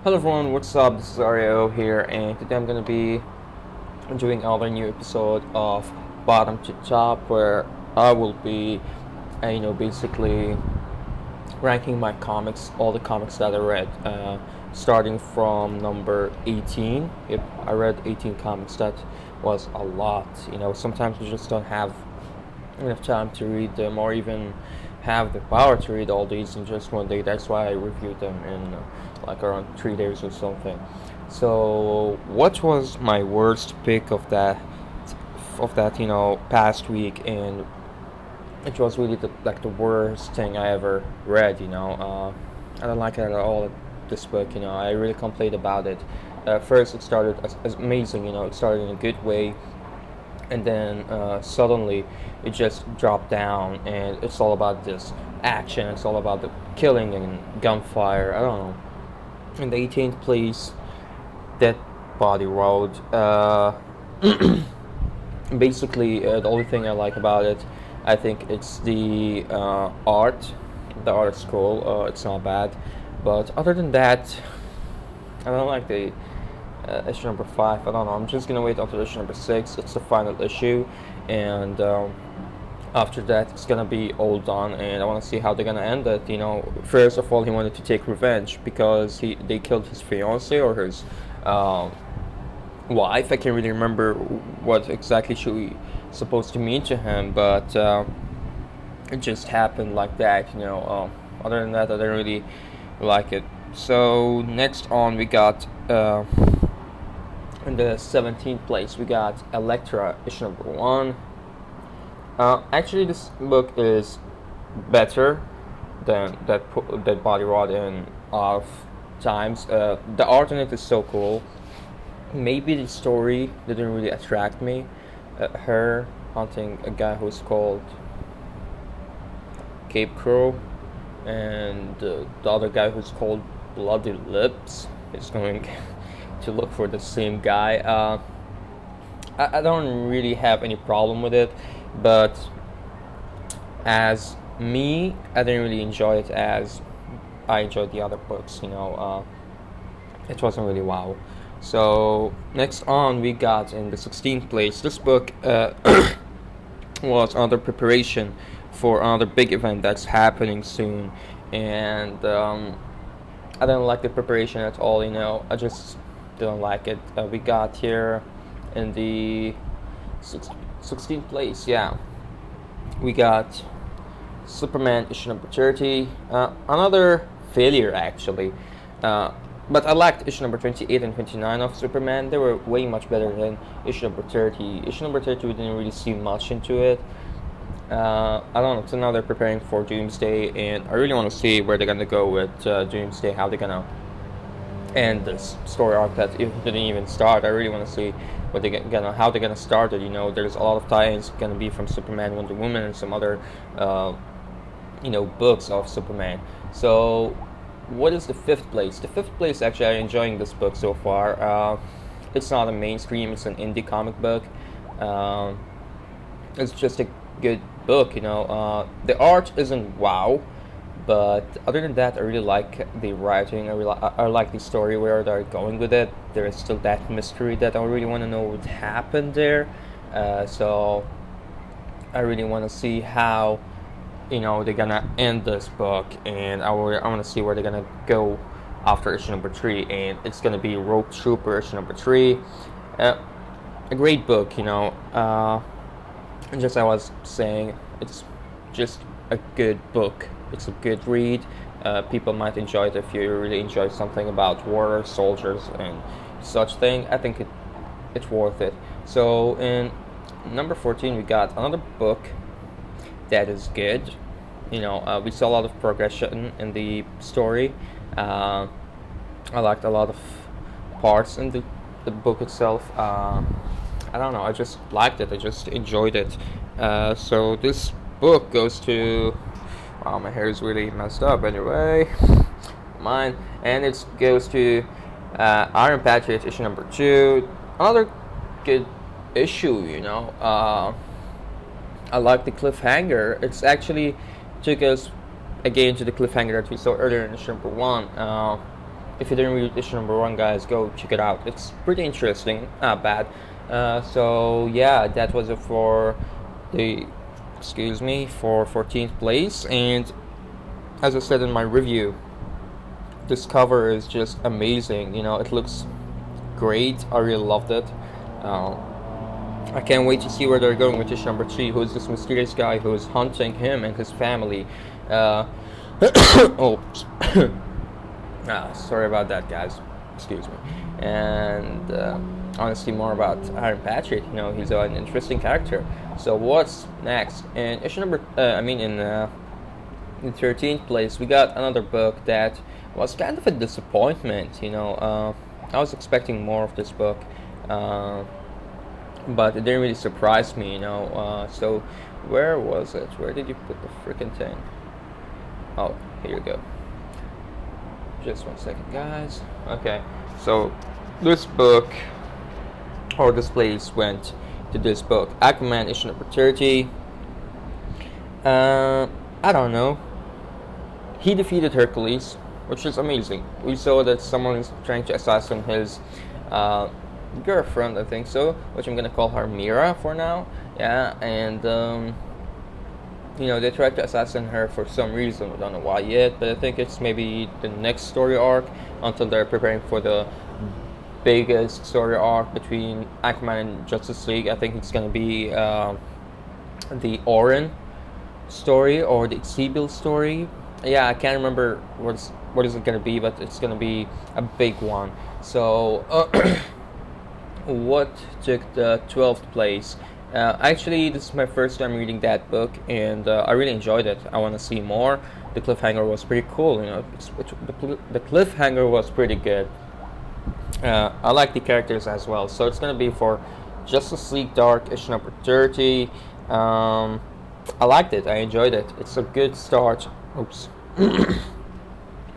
Hello everyone, what's up? This is Ario here, and today I'm gonna be doing another new episode of Bottom to Top, where I will be, basically ranking my comics, all the comics that I read, starting from number 18. Yep, I read 18 comics. That was a lot. Sometimes we just don't have enough time to read them, or even have the power to read all these in just one day. That's why I reviewed them in like around 3 days or something. So, what was my worst pick of that? Past week, and it was really the worst thing I ever read. I don't like it at all. This book, I really complained about it. First, it started as amazing. It started in a good way, and then suddenly it just dropped down, and it's all about this action. It's all about the killing and gunfire. I don't know. In the 18th place, Dead Body Road. Basically, the only thing I like about it, I think it's the art. The art is cool. It's not bad, but other than that, I don't like the issue number 5. I don't know. I'm just gonna wait until issue number 6. It's the final issue, and after that, it's gonna be all done. And I want to see how they're gonna end it. First of all, he wanted to take revenge because they killed his fiance or his wife. I can't really remember what exactly she supposed to mean to him, but it just happened like that. Other than that, I didn't really like it. So next on, we got in the 17th place, we got Elektra issue number 1. Actually, this book is better than that Body Rod in of times. The art in it is so cool. Maybe the story didn't really attract me. Her hunting a guy who's called Cape Crow, and the other guy who's called Bloody Lips is going to look for the same guy. I don't really have any problem with it, but as me, I didn't really enjoy it as I enjoyed the other books. It wasn't really wow. So next on, we got in the 16th place. This book was under preparation for another big event that's happening soon, and I didn't like the preparation at all. I just didn't like it. We got here in the 16th place. Yeah, we got Superman issue number 30. Another failure, actually. But I liked issue number 28 and 29 of Superman. They were way much better than issue number 30. Issue number 30, we didn't really see much into it. I don't know, so now they're preparing for Doomsday, and I really want to see where they're going to go with Doomsday, how they're going to end this story arc that it didn't even start. I really want to see how they're gonna start it. There's a lot of tie-ins going to be from Superman, Wonder Woman, and some other books of Superman. So what is the 5th place? The 5th place, actually, I'm enjoying this book so far. It's not a mainstream, it's an indie comic book. It's just a good book. The art isn't wow, but other than that, I really like the writing. I like the story, where they're going with it. There is still that mystery that I really want to know what happened there. So I really want to see how they're gonna end this book, and I want to see where they're gonna go after issue number 3, and it's gonna be Rogue Trooper issue number 3. A great book. And just as I was saying, it's just a good book. It's a good read. People might enjoy it if you really enjoy something about war, soldiers, and such thing. I think it's worth it. So in number 14, we got another book that is good. We saw a lot of progression in the story. I liked a lot of parts in the book itself. I don't know, I just liked it. I just enjoyed it. So this book goes to... Wow, my hair is really messed up anyway. Mine. And it goes to Iron Patriot issue number 2. Another good issue, I like the cliffhanger. It's actually took us again to the cliffhanger that we saw earlier in issue number 1. if you didn't read issue number 1, guys, go check it out. It's pretty interesting, not bad. So yeah, that was it for the, for 14th place. And as I said in my review, this cover is just amazing. You know, it looks great. I really loved it. I can't wait to see where they're going with issue number 3. Who is this mysterious guy who is hunting him and his family? Oh, sorry about that, guys. Excuse me. And I want to see more about Iron Patriot. You know, he's an interesting character. So what's next? In issue number, in 13th place, we got another book that was kind of a disappointment. You know, I was expecting more of this book, but it didn't really surprise me. You know, so where was it? Where did you put the freaking thing? Oh, here you go. Just 1 second, guys. Okay, so this book, or this place, went to this book, Aquaman issue number 30. I don't know. He defeated Hercules, which is amazing. We saw that someone is trying to assassinate his girlfriend, I think so, which I'm gonna call her Mira for now. Yeah, and you know, they tried to assassinate her for some reason. I don't know why yet, but I think it's maybe the next story arc, until they're preparing for the biggest story arc between Aquaman and Justice League. I think it's gonna be the Orin story or the Sibyl story. Yeah, I can't remember what is it gonna be, but it's gonna be a big one. So what took the 12th place? Actually, this is my first time reading that book, and I really enjoyed it. I want to see more. The cliffhanger was pretty cool. You know, the cliffhanger was pretty good. I like the characters as well. So it's gonna be for Justice League Dark issue number 30. I liked it. I enjoyed it. It's a good start. Oops.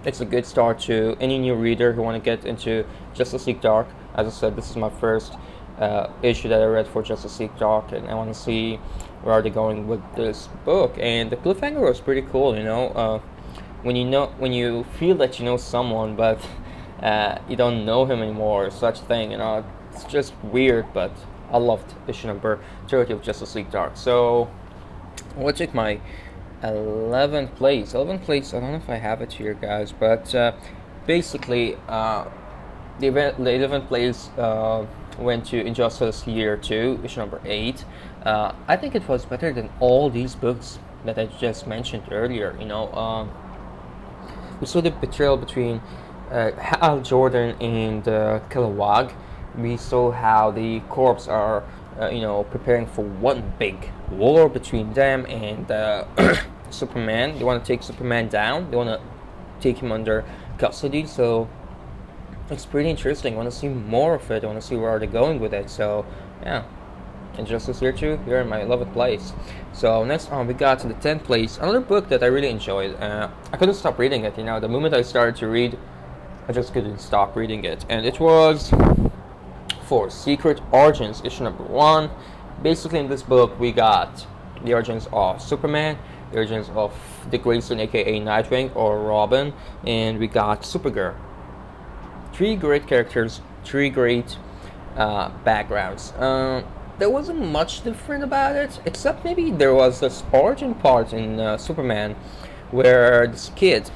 It's a good start to any new reader who want to get into Justice League Dark. As I said, this is my first issue that I read for Justice League Dark, and I want to see where are they going with this book. And the cliffhanger was pretty cool. You know, when you feel that you know someone, but you don't know him anymore, or such thing. You know, it's just weird. But I loved issue number 30 of Justice League Dark. So we'll check my 11th place. 11th place. I don't know if I have it here, guys, but basically, the 11th place went to Injustice Year 2, issue number 8. I think it was better than all these books that I just mentioned earlier. You know, we saw the betrayal between Hal Jordan and Kilowog. We saw how the Corps are, you know, preparing for one big war between them and Superman. They want to take Superman down. They want to take him under custody. So it's pretty interesting. I want to see more of it. I want to see where they're going with it. So yeah, Injustice Year 2, you're in my 11th place. So next on, we got to the 10th place. Another book that I really enjoyed. I couldn't stop reading it. You know, the moment I started to read, I just couldn't stop reading it. And it was for Secret Origins issue number 1. Basically, in this book, we got the origins of Superman, the origins of Dick Grayson, aka Nightwing or Robin, and we got Supergirl. 3 great characters, 3 great backgrounds. There wasn't much different about it, except maybe there was this origin part in Superman, where this kid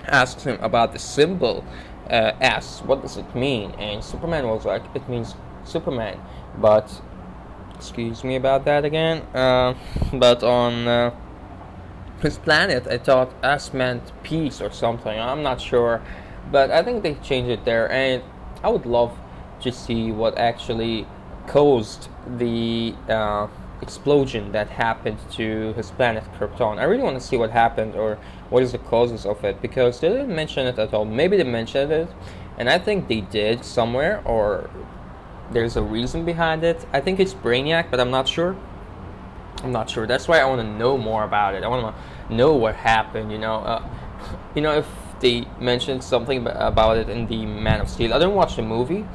asks him about the symbol, asks what does it mean, and Superman was like, it means Superman. But excuse me about that again. But on his planet, I thought S meant peace or something. I'm not sure. But I think they changed it there, and I would love to see what actually caused the explosion that happened to his planet Krypton. I really want to see what happened or what is the causes of it, because they didn't mention it at all. Maybe they mentioned it, and I think they did somewhere, or there's a reason behind it. I think it's Brainiac, but I'm not sure. That's why I want to know more about it. I want to know what happened. You know, if they mentioned something about it in the Man of Steel. I didn't watch the movie,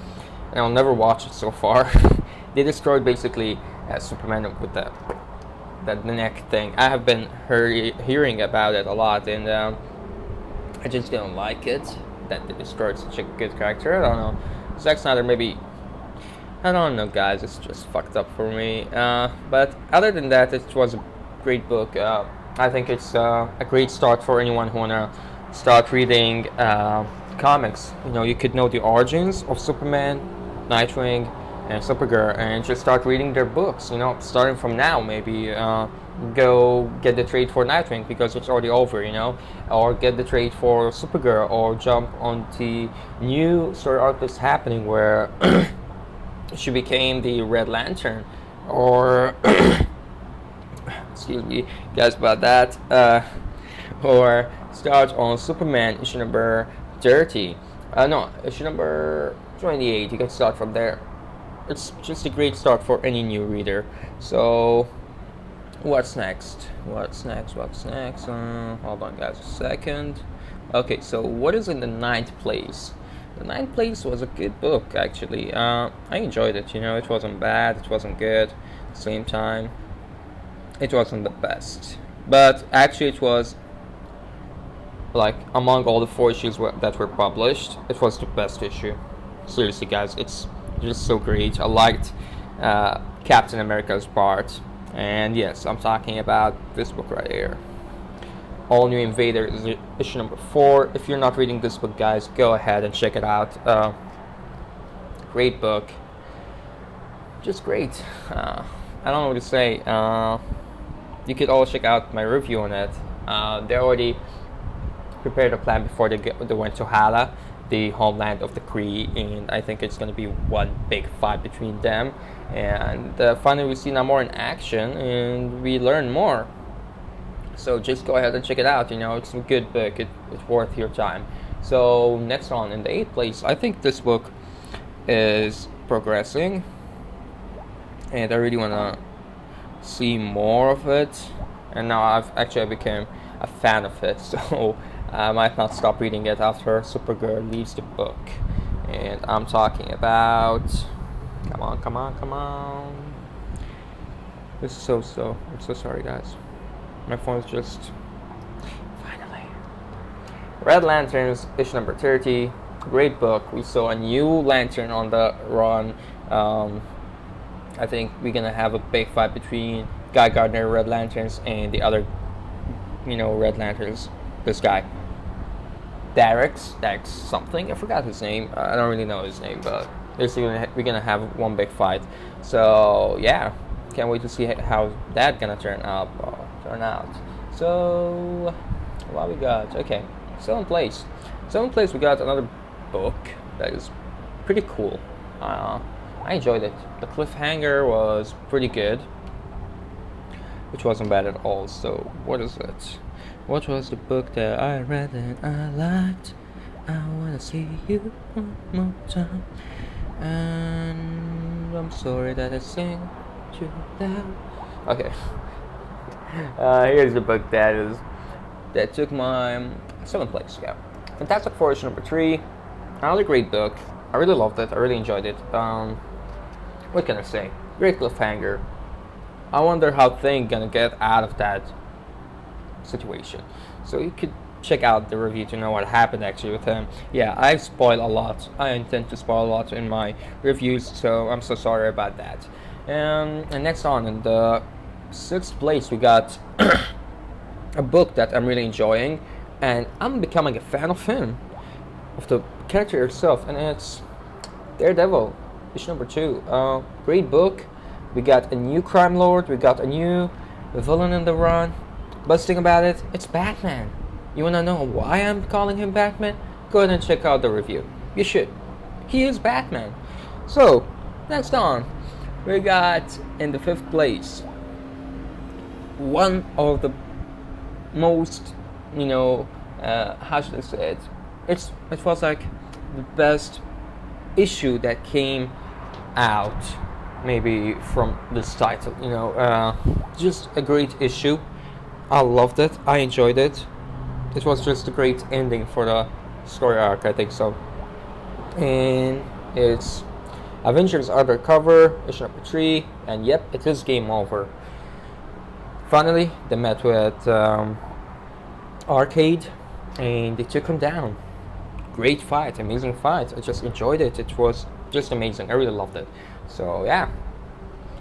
and I'll never watch it so far. They destroyed basically Superman with that neck thing. I have been hearing about it a lot, and I just don't like it. that they destroyed such a good character. I don't know. Zack Snyder maybe. I don't know, guys. It's just fucked up for me. But other than that, it was a great book. I think it's a great start for anyone who wanna start reading comics. You know, you could know the origins of Superman, Nightwing, and Supergirl, and just start reading their books. You know, starting from now, maybe go get the trade for Nightwing because it's already over. You know, or get the trade for Supergirl, or jump on the new story arc that's happening where she became the Red Lantern, or excuse me, guys, about that. Or start on Superman issue number 30. No, issue number 28. You can start from there. It's just a great start for any new reader. So, what's next? What's next? Hold on, guys, a second. Okay, so what is in the 9th place? The 9th place was a good book, actually. I enjoyed it. You know, it wasn't bad. It wasn't good. At the same time, it wasn't the best. But actually, it was, like, among all the 4 issues that were published, it was the best issue. Seriously, guys, it's just so great. I liked Captain America's part. And yes, I'm talking about this book right here. All New Invader is issue number 4. If you're not reading this book, guys, go ahead and check it out. Great book. Just great. I don't know what to say. You could all check out my review on it. They already prepared a plan before they went to Hala, the homeland of the Kree, and I think it's going to be one big fight between them. And finally we see Namor in action, and we learn more. So just go ahead and check it out. You know, it's a good book. It's worth your time. So next on, in the 8th place, I think this book is progressing, and I really want to see more of it. And now I became a fan of it, so I might not stop reading it after Supergirl leaves the book. And I'm talking about, come on. This is so slow. I'm so sorry, guys. My phone's just finally. Red Lanterns issue number 30. Great book. We saw a new lantern on the run. I think we're gonna have a big fight between Guy Gardner Red Lanterns and the other, Red Lanterns. This guy, Derek's something. I forgot his name. I don't really know his name, but we're gonna have one big fight. So yeah, can't wait to see how that's gonna turn out. So what we got? Okay, 7th place. 7th place, we got another book that is pretty cool. I enjoyed it. The cliffhanger was pretty good, which wasn't bad at all. So what is it? What was the book that I read and I liked? I wanna see you one more time. And I'm sorry that I sing too loud. Okay. Here's the book that took my 7th place. Yeah, Fantastic Four issue number 3. Another great book. I really loved it. I really enjoyed it. What can I say? Great cliffhanger. I wonder how Thing gonna get out of that situation. So you could check out the review to know what happened actually with him. Yeah, I spoil a lot. I intend to spoil a lot in my reviews, so I'm so sorry about that. And next on, in the 6th place, we got a book that I'm really enjoying, and I'm becoming a fan of him, of the character herself, and it's Daredevil, issue number 2. Great book. We got a new crime lord, we got a new villain in the run. Best thing about it, it's Batman. You wanna know why I'm calling him Batman? Go ahead and check out the review. You should. He is Batman. So, next on, we got in the 5th place one of the most, how should I say it? It was like the best issue that came out maybe from this title. Just a great issue. I loved it. I enjoyed it. It was just a great ending for the story arc, I think so. And it's Avengers Undercover, issue number 3, and yep, it is game over. Finally, they met with Arcade, and they took him down. great fight, amazing fight. I just enjoyed it. It was just amazing. I really loved it. So yeah,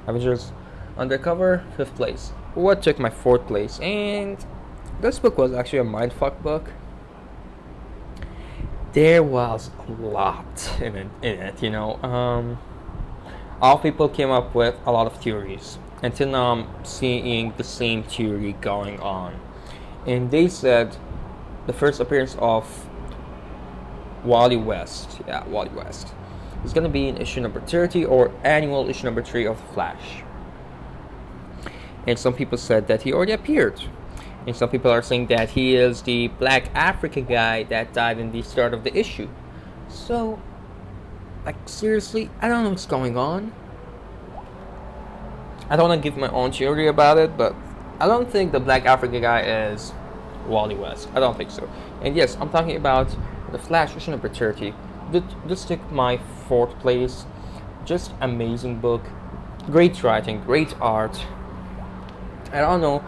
Avengers Undercover, 5th place. What took my 4th place? And this book was actually a mindfuck book. There was a lot in it, you know. All people came up with a lot of theories. Until now, I'm seeing the same theory going on. And they said the first appearance of Wally West, is going to be in issue number 30 or annual issue number 3 of The Flash. And some people said that he already appeared. And some people are saying that he is the black African guy that died in the start of the issue. So, like, seriously, I don't know what's going on. I don't want to give my own theory about it, but I don't think the black African guy is Wally West. I don't think so. And yes, I'm talking about The Flash issue number 30. This took my 4th place. Just amazing book. Great writing, great art. I don't know.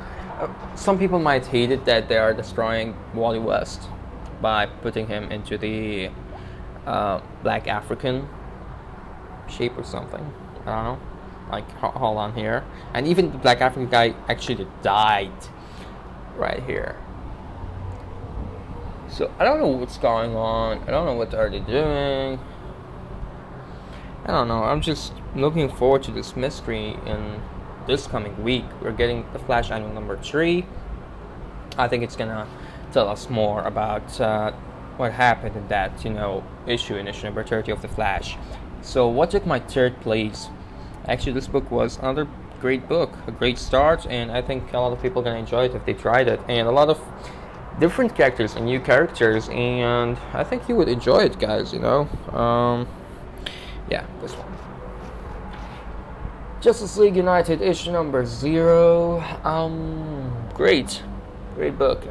Some people might hate it that they are destroying Wally West by putting him into the black African shape or something. I don't know. Like, hold on here. And even the black African guy actually died right here. So I don't know what's going on. I don't know what are they doing. I don't know. I'm just looking forward to this mystery in this coming week. We're getting The Flash annual number 3. I think it's gonna tell us more about what happened in that, you know, issue number 30 of The Flash. So what took my 3rd place? Actually, this book was another great book, a great start, and I think a lot of people are gonna enjoy it if they tried it. And a lot of different characters and new characters, and I think you would enjoy it, guys. You know, yeah, this one. Justice League United issue number 0. Great book.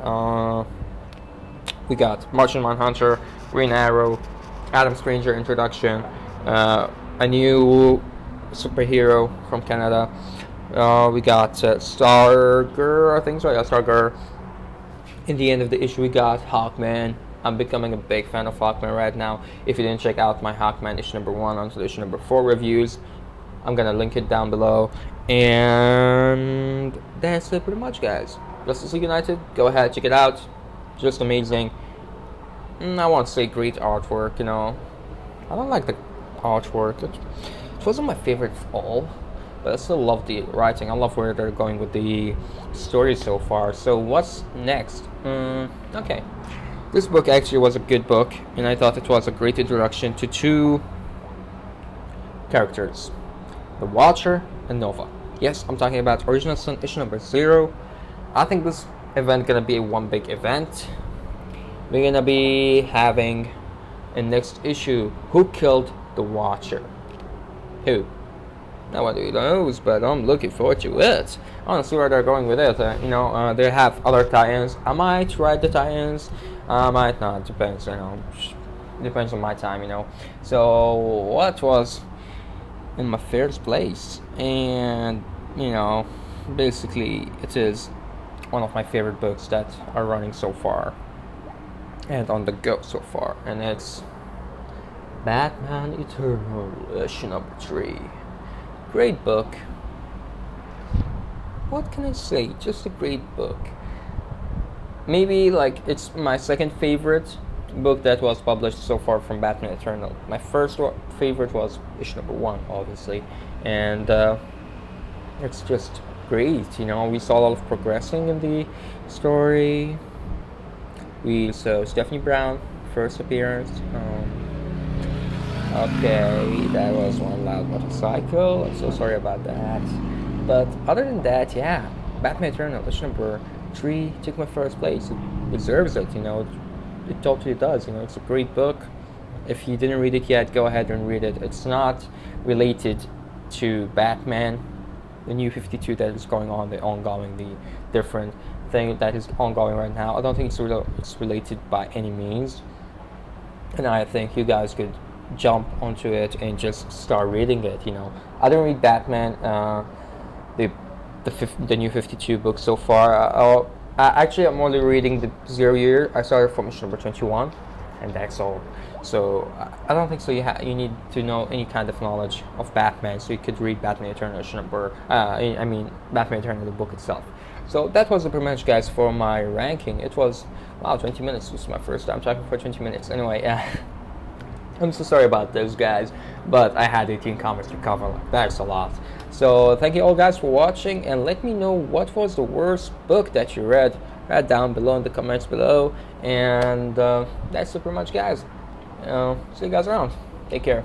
We got Martian Manhunter, Green Arrow, Adam Stranger introduction, a new superhero from Canada. We got Stargirl, I think so. Yeah, Stargirl. In the end of the issue, we got Hawkman. I'm becoming a big fan of Hawkman right now. If you didn't check out my Hawkman issue number 1 until issue number 4 reviews, I'm gonna link it down below. And that's it pretty much, guys. Justice League United, go ahead, check it out. Just amazing. I won't say great artwork, you know. I don't like the artwork. It wasn't my favorite of all, but I still love the writing. I love where they're going with the story so far. So what's next? Okay. This book actually was a good book, and I thought it was a great introduction to 2 characters. The Watcher and Nova. Yes, I'm talking about Original Sin issue number 0. I think this event gonna be one big event. We're gonna be having in next issue Who Killed the Watcher. Who? Nobody knows, but I'm looking forward to it. I want to see where they're going with it. They have other tie-ins. I might write the tie-ins. I might not. Depends, you know. Depends on my time, you know. So, what was in my first place? And, you know, basically, it is one of my favorite books that are running so far. And on the go so far. And it's Batman Eternal, issue number 3. Great book. What can I say? Just a great book. Maybe like it's my second favorite book that was published so far from Batman Eternal. My first favorite was issue number 1, obviously, and it's just great. You know, we saw a lot of progressing in the story. We saw Stephanie Brown first appearance. Okay, that was one loud motorcycle. I'm so sorry about that. But other than that, yeah, Batman Eternal issue number 3 took my first place. It deserves it, you know. It totally does, you know. It's a great book. If you didn't read it yet, go ahead and read it. It's not related to Batman, the new 52 that is going on, the ongoing, the different thing that is ongoing right now. I don't think it's related by any means. And I think you guys could jump onto it and just start reading it, you know. I don't read Batman, the new 52 book so far. Actually, I'm only reading the 0 year. I started from issue number 21. and that's all. So I don't think so. You need to know any kind of knowledge of Batman, so you could read Batman Eternal number. I mean Batman Eternal, the book itself. So that was pretty much, guys, for my ranking. It was, wow, 20 minutes. This was my first time talking for 20 minutes. Anyway, I'm so sorry about those, guys, but I had 18 comics to cover. That's a lot. So thank you all, guys, for watching, and let me know what was the worst book that you read. Right down below in the comments below. And that's it pretty much, guys. See you guys around. Take care.